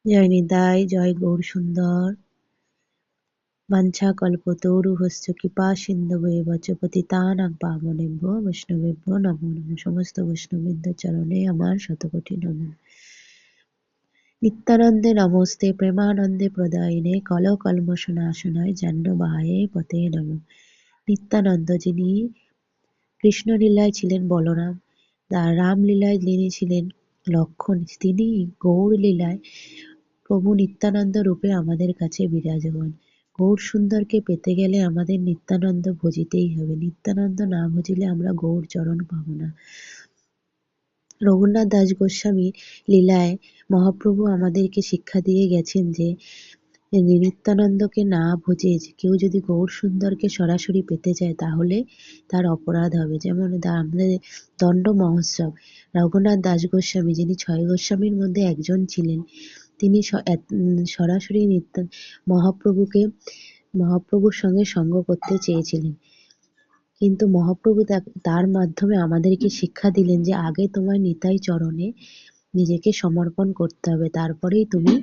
জয় নিতাই, জয় গৌর সুন্দর। বাঞ্ছাকল্পতরুভশ্চ কৃপা সিন্ধুভ্যেব চ পতিতানাং পাবনেভ্যো বৈষ্ণবেভ্যো নমো নমঃ। সমস্ত বৈষ্ণববৃন্দ চরণে আমার শতকোটি নমঃ। নিত্যানন্দে নমস্তে প্রেমানন্দে প্রদায়িনে কলকল্মষনাশনায় জাহ্নবাহায়ে পতে নমঃ। নিত্যানন্দ, যিনি কৃষ্ণলীলায় ছিলেন বলরাম, রামলীলায় যিনি ছিলেন লক্ষ্মণ, তিনি গৌর লীলায় প্রভু নিত্যানন্দ রূপে আমাদের কাছে বিরাজমান। গৌর সুন্দরকে পেতে গেলে আমাদের নিত্যানন্দ ভজিতেই হবে। নিত্যানন্দ না ভজিলে আমরা গৌর চরণ পাব না। রঘুনাথ দাস গোস্বামী লীলায় মহাপ্রভু আমাদেরকে শিক্ষা দিয়ে গেছেন যে নিত্যানন্দকে না ভজে কেউ যদি গৌর সুন্দরকে সরাসরি পেতে চায় তাহলে তার অপরাধ হবে। যেমন আমাদের দণ্ড মহোৎসব, রঘুনাথ দাস গোস্বামী, যিনি ৬ গোস্বামীর মধ্যে একজন ছিলেন, তিনি সরাসরি মহাপ্রভুর সঙ্গে সঙ্গ করতে চেয়েছিলেন, কিন্তু মহাপ্রভু তার মাধ্যমে আমাদেরকে শিক্ষা দিলেন যে আগে তোমার নিতাই চরণে নিজেকে সমর্পণ করতে হবে, তারপরেই তুমি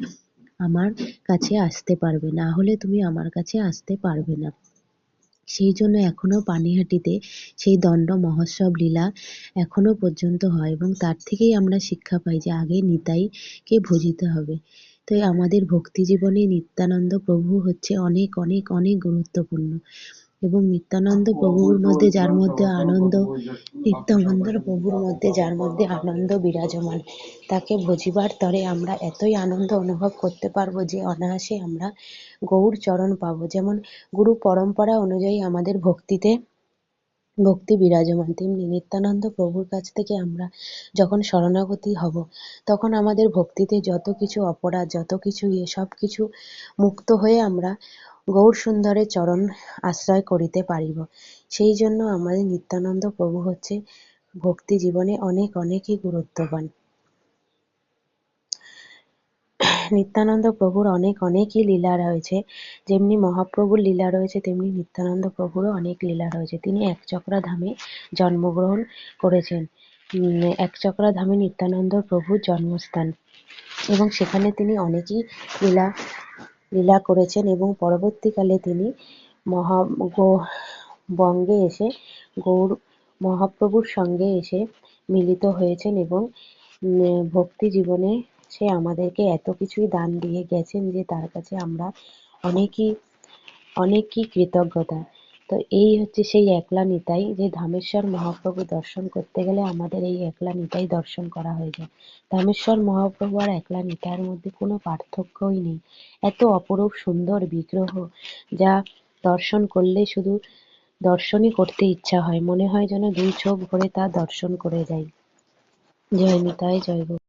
আমার কাছে আসতে পারবে, না হলে তুমি আমার কাছে আসতে পারবে না। সেই জন্য এখনো পানিহাটিতে সেই দণ্ড মহোৎসব লীলা এখনো পর্যন্ত হয় এবং তার থেকেই আমরা শিক্ষা পাই যে আগে নিতাইকে ভজিতে হবে। তো আমাদের ভক্তি জীবনে নিত্যানন্দ প্রভু হচ্ছে অনেক অনেক অনেক গুরুত্বপূর্ণ। এবং নিত্যানন্দ প্রভুর মধ্যে যার মধ্যে আনন্দ বিরাজমান, তাকে ভজিবার তরে আমরা এতই আনন্দ অনুভব করতে পারবো যে অনায়াসে আমরা গৌর চরণ পাবো। যেমন গুরু পরম্পরা অনুযায়ী আমাদের ভক্তি বিরাজমান, তেমনি নিত্যানন্দ প্রভুর কাছ থেকে আমরা যখন শরণাগতি হব তখন আমাদের ভক্তিতে যত কিছু অপরাধ, যত কিছু সব কিছু মুক্ত হয়ে আমরা গৌর সুন্দরের চরণ আশ্রয় করিতে পারিব। সেই জন্য আমাদের নিত্যানন্দ প্রভু হচ্ছে ভক্তি জীবনে অনেক অনেকই গুরুত্ববান। নিত্যানন্দ প্রভুর অনেক অনেকই লীলা রয়েছে। যেমনি মহাপ্রভুর লীলা রয়েছে তেমনি নিত্যানন্দ প্রভুরও অনেক লীলা রয়েছে। তিনি একচক্রা ধামে জন্মগ্রহণ করেছেন। একচক্রা ধামে নিত্যানন্দ প্রভুর জন্মস্থান এবং সেখানে তিনি অনেকই লীলা করেছেন এবং পরবর্তীকালে তিনি বঙ্গে এসে গৌর মহাপ্রভুর সঙ্গে এসে মিলিত হয়েছেন এবং ভক্তি জীবনে সে আমাদেরকে এত কিছুই দান দিয়ে গেছেন যে তার কাছে আমরা অনেকই কৃতজ্ঞতা। তো এই হচ্ছে সেই একলা নিতাই, যে ধামেশ্বর মহাপ্রভু দর্শন করতে গেলে আমাদের এই একলা নিতাই দর্শন করা হয়ে যায়। ধামেশ্বর মহাপ্রভু আর একলা নিতাইয়ের মধ্যে কোনো পার্থক্যই নেই। এত অপরূপ সুন্দর বিগ্রহ, যা দর্শন করলে শুধু দর্শনই করতে ইচ্ছা হয়, মনে হয় যেন দুই চোখ ভরে তা দর্শন করে যাই। জয় নিতাই, জয় গৌর।